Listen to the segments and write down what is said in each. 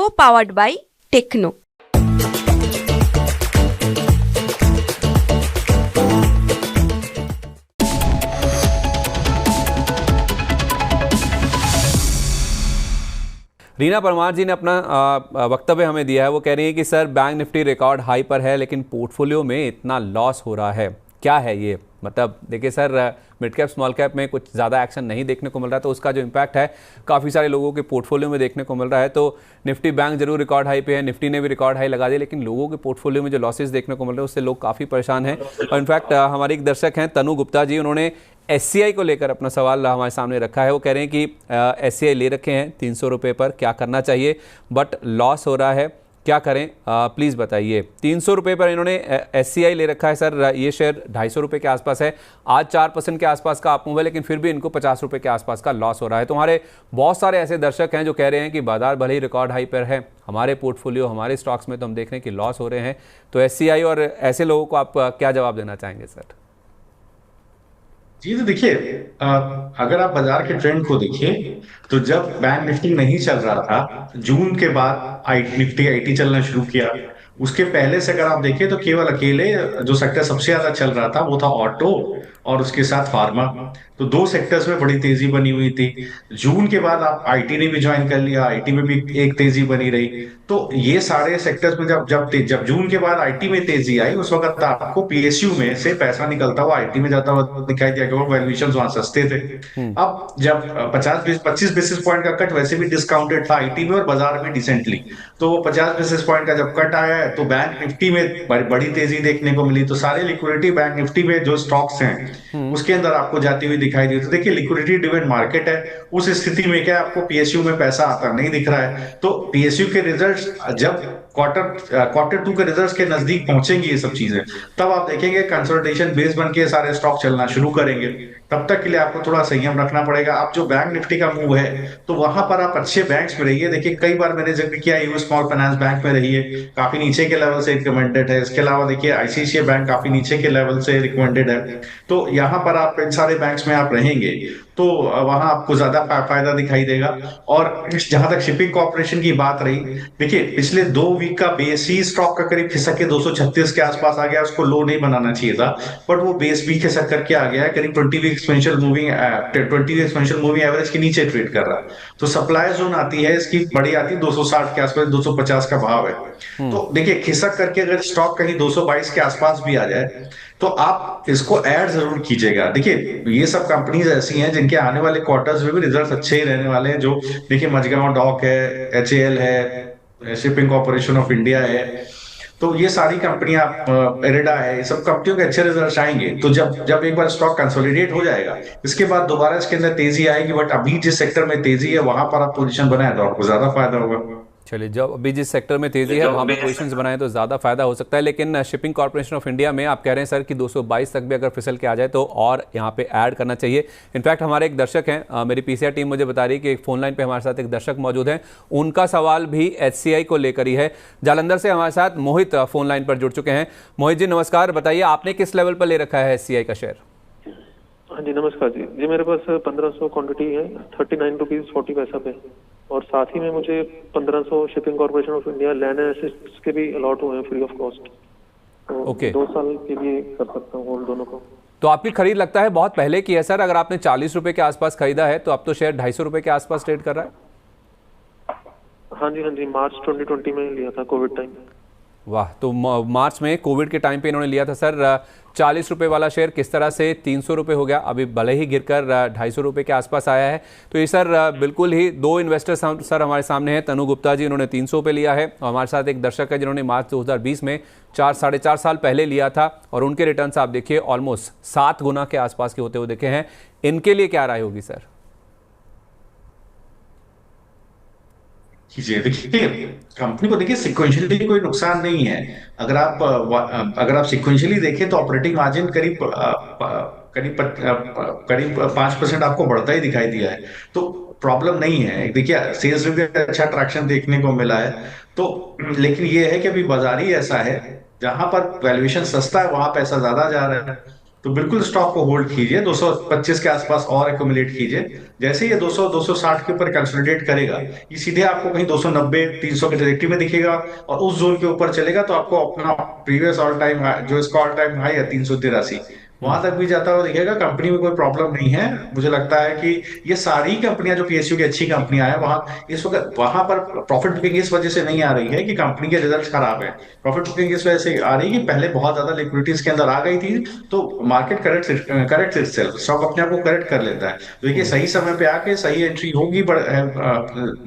को powered by Tecno. Reena Parmar ji ने अपना वक्तव्य हमें दिया है। वो कह रही है कि sir bank Nifty record high पर है लेकिन पोर्टफोलियो में इतना लॉस हो रहा है, क्या है ये? मतलब देखिए sir, mid cap small cap में कुछ ज़्यादा एक्शन नहीं देखने को मिल रहा है, तो उसका जो इम्पैक्ट है काफ़ी सारे लोगों के पोर्टफोलियो में देखने को मिल रहा है। तो निफ्टी बैंक जरूर रिकॉर्ड हाई पे है, निफ्टी ने भी रिकॉर्ड हाई लगा दिया, लेकिन लोगों के पोर्टफोलियो में जो लॉसेस देखने को मिल रहे हैं उससे लोग काफ़ी परेशान हैं। और इनफैक्ट हमारे एक दर्शक हैं तनु गुप्ता जी, उन्होंने एससीआई को लेकर अपना सवाल हमारे सामने रखा है। वो कह रहे हैं कि एससीआई ले रखे हैं 300 रुपये पर, क्या करना चाहिए, बट लॉस हो रहा है, क्या करें, प्लीज़ बताइए। 300 रुपये पर इन्होंने एससीआई ले रखा है सर। ये शेयर 250 रुपये के आसपास है, आज 4% के आसपास का अप मूव है, लेकिन फिर भी इनको 50 रुपये के आसपास का लॉस हो रहा है। तो हमारे बहुत सारे ऐसे दर्शक हैं जो कह रहे हैं कि बाजार भले ही रिकॉर्ड हाई पर है, हमारे पोर्टफोलियो हमारे स्टॉक्स में तो हम देख रहे हैं कि लॉस हो रहे हैं। तो एससीआई और ऐसे लोगों को आप क्या जवाब देना चाहेंगे सर? जी तो देखिए, अगर आप बाजार के ट्रेंड को देखिए तो जब बैंक निफ्टी नहीं चल रहा था, जून के बाद निफ्टी आईटी चलना शुरू किया। उसके पहले से अगर आप देखें तो केवल अकेले जो सेक्टर सबसे ज्यादा चल रहा था वो था ऑटो और उसके साथ फार्मा। तो दो सेक्टर्स में बड़ी तेजी बनी हुई थी। जून के बाद आप आईटी ने भी ज्वाइन कर लिया, आईटी में भी एक तेजी बनी रही। तो ये सारे सेक्टर्स में जब जून के बाद आईटी में तेजी आई, उस वक्त आपको पीएसयू में से पैसा निकलता हुआ आईटी में जाता हुआ दिखाई दिया, क्योंकि वैल्यूएशन वहां सस्ते थे। अब जब 25 बेसिस पॉइंट का कट वैसे भी डिस्काउंटेड था आईटी में और बाजार में डिसेंटली, तो 50 बेसिस पॉइंट का जब कट आया है तो बैंक निफ्टी में बड़ी तेजी देखने को मिली। तो सारे लिक्विडिटी बैंक निफ्टी में जो स्टॉक्स हैं उसके अंदर आपको जाती हुई दिखाई दी। तो देखिए, लिक्विडिटी ड्रिवन मार्केट है, उस स्थिति में क्या आपको पीएसयू में पैसा आता नहीं दिख रहा है। तो पीएसयू के रिजल्ट जब क्वार्टर 2 के रिजल्ट्स के नजदीक पहुंचेंगी ये सब चीजें, तब आप देखेंगे कंसोलिडेशन बेस बन के सारे स्टॉक चलना शुरू करेंगे। तब तक के लिए आपको थोड़ा संयम रखना पड़ेगा। अब जो बैंक निफ्टी का मूव है तो वहां पर आप अच्छे बैंक्स में रहिए। देखिए, कई बार मैंने जिक्र किया यूएस स्मॉल फाइनेंस बैंक में रहिए, काफी नीचे के लेवल से रिकमेंडेड है। इसके अलावा देखिए आईसीआईसीआई बैंक काफी नीचे के लेवल से रिकमेंडेड है। तो यहाँ पर आप इन सारे बैंक्स में आप रहेंगे तो वहां आपको ज्यादा फायदा दिखाई देगा। और जहां तक शिपिंग कॉर्पोरेशन की बात रही, देखिए पिछले 2 वीक का बेस ही स्टॉक का करीब खिसक के 236 के आसपास आ गया। उसको लो नहीं बनाना चाहिए था, बट वो बेस भी खिसक करके आ गया है। करीब 20 वीक एक्सपेंशन मूविंग एवरेज के नीचे ट्रेड कर रहा है। तो सप्लाई जोन आती है इसकी बड़ी आती है 260 के आसपास, 250 का भाव है। तो देखिए, खिसक करके अगर स्टॉक कहीं 222 के आसपास भी आ जाए तो आप इसको ऐड जरूर कीजिएगा। देखिए, ये सब कंपनीज ऐसी हैं जिनके आने वाले क्वार्टर्स में भी रिजल्ट्स अच्छे ही रहने वाले हैं। जो देखिए, मझगांव डॉक है, एचएएल है, शिपिंग कॉर्पोरेशन ऑफ इंडिया है, तो ये सारी कंपनियां, एरेडा है, ये सब कंपनियों के अच्छे रिजल्ट आएंगे। तो जब जब एक बार स्टॉक कंसोलिडेट हो जाएगा, इसके बाद दोबारा इसके अंदर तेजी आएगी। बट अभी जिस सेक्टर में तेजी है वहां पर आप पोजीशन बनाए तो आपको ज्यादा फायदा होगा। चलिए, जब अभी जिस सेक्टर में तेजी है वहाँ पे पोजीशंस बनाएं तो ज़्यादा फायदा हो सकता है। लेकिन शिपिंग कॉर्पोरेशन ऑफ इंडिया में आप कह रहे हैं सर कि 222 तक भी अगर फिसल के आ जाए तो और यहाँ पे ऐड करना चाहिए। इनफैक्ट हमारे एक दर्शक हैं, मेरी पीसीआर टीम मुझे बता रही है कि एक फोन लाइन पे हमारे साथ एक दर्शक मौजूद हैं, उनका सवाल भी एचसीआई को लेकर ही है। जालंधर से हमारे साथ मोहित फोन लाइन पर जुड़ चुके हैं। मोहित जी नमस्कार, बताइए आपने किस लेवल पर ले रखा है एचसीआई का शेयर? हाँ जी नमस्कार जी। जी मेरे पास 1500 क्वांटिटी है, 39 रुपीज 40 पैसा पे, और साथ ही में मुझे 1500 shipping corporation of India land assist के भी अलॉट हुए हैं फ्री ऑफ कॉस्ट। तो ओके, 2 साल के लिए कर सकता हूँ होल्ड दोनों को। तो आपकी खरीद लगता है बहुत पहले की है सर। अगर आपने 40 रुपए के आसपास खरीदा है तो अब तो शेयर 250 रुपए के आसपास ट्रेड कर रहा है। हाँ जी, मार्च 2020 में लिया था कोविड टाइम में। वाह, तो मार्च में कोविड के टाइम पे इन्होंने लिया था सर। 40 रुपये वाला शेयर किस तरह से 300 रुपये हो गया, अभी भले ही गिरकर 250 रुपये के आसपास आया है। तो ये सर बिल्कुल ही दो इन्वेस्टर्स सर हमारे सामने हैं। तनु गुप्ता जी, उन्होंने 300 पे लिया है, और हमारे साथ एक दर्शक है जिन्होंने मार्च 2020 में 4-4.5 साल पहले लिया था, और उनके रिटर्न्स आप देखिए ऑलमोस्ट 7 गुना के आसपास के होते हुए देखे हैं। इनके लिए क्या राय होगी सर? देखिए, कंपनी को देखिए सिक्वेंशियली कोई नुकसान नहीं है। अगर आप सिक्वेंशियली देखें तो ऑपरेटिंग मार्जिन करीब 5% आपको बढ़ता ही दिखाई दिया है। तो प्रॉब्लम नहीं है। देखिए, सेल्स में भी अच्छा ट्रैक्शन देखने को मिला है। तो लेकिन ये है कि अभी बाजार ही ऐसा है, जहां पर वैल्यूएशन सस्ता है वहां पैसा ज्यादा जा रहा है। तो बिल्कुल स्टॉक को होल्ड कीजिए, 225 के आसपास और एक्यूमुलेट कीजिए। जैसे ये 200 260 के ऊपर कंसोलिडेट करेगा, ये सीधे आपको कहीं 290 300 के ट्रेजेक्टरी में दिखेगा, और उस जोन के ऊपर चलेगा तो आपको अपना प्रीवियस ऑल टाइम हाई, जो इसका ऑल टाइम हाई है 383, वहां तक भी जाता हुआ दिखेगा। कंपनी में कोई प्रॉब्लम नहीं है। मुझे लगता है कि ये सारी कंपनियां जो पीएसयू की अच्छी कंपनियां हैं, वहां इस वक्त वहां पर प्रॉफिट बुकिंग इस वजह से नहीं आ रही है कि कंपनी के रिजल्ट खराब है। प्रॉफिट बुकिंग इस वजह से आ रही है कि पहले बहुत ज्यादा लिक्विडिटी इसके अंदर आ गई थी, तो मार्केट करेक्ट इटसेल्फ, स्टॉक अपने आप को करेक्ट कर लेता है। तो देखिए सही समय पे आके सही एंट्री होगी,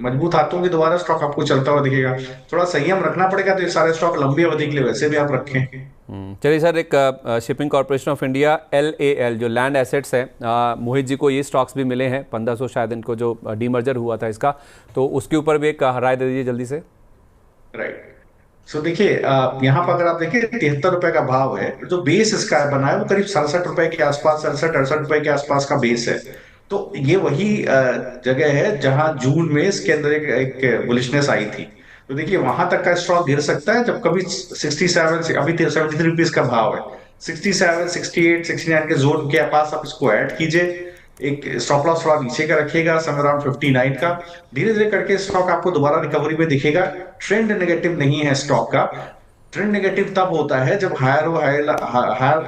मजबूत हाथों की दोबारा स्टॉक आपको चलता हुआ दिखेगा। थोड़ा संयम रखना पड़ेगा, तो ये सारे स्टॉक लंबी अवधि के लिए वैसे भी आप रखें। चलिए सर, एक shipping corporation of India LAL जो लैंड एसेट्स है, मोहित जी को ये स्टॉक्स भी मिले हैं 1500 शायद इनको, जो डीमर्जर हुआ था इसका, तो उसके ऊपर भी एक राय दे दीजिए जल्दी से। राइट। सो देखिए, यहाँ पर अगर आप देखिए 73 रुपए का भाव है, जो बेस इसका बना है वो करीब 67 रुपए के आसपास, 67 68 रुपए के आसपास का बेस है। तो ये वही जगह है जहां जून में इसके अंदर एक बुलिशनेस आई थी। तो देखिए वहां तक का स्टॉक गिर सकता है जब कभी 67, अभी 73 रुपीज का भाव है, 67 68 69 के जोन के पास आप इसको ऐड कीजिए। एक स्टॉप लॉस थोड़ा नीचे का रखिएगा, समय अराउंड 59 का। धीरे धीरे करके स्टॉक आपको दोबारा रिकवरी में दिखेगा। ट्रेंड नेगेटिव नहीं है स्टॉक का। ट्रेंड नेगेटिव तब होता है जब higher higher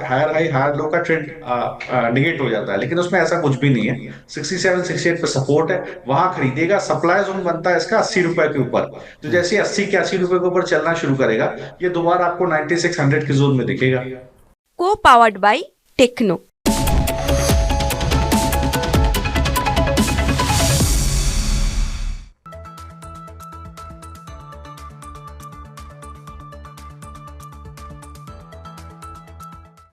high higher low का ट्रेंड निगेट हो जाता है, लेकिन उसमें ऐसा कुछ भी नहीं है। 67 68 पे सपोर्ट है, वहां खरीदेगा। सप्लाई जोन बनता है इसका 80 रुपए के ऊपर, तो जैसे 80 के 80 रुपए के ऊपर चलना शुरू करेगा, ये दोबारा आपको 9600 के जोन में दिखेगा। को पावर्ड बाय टेक्नो।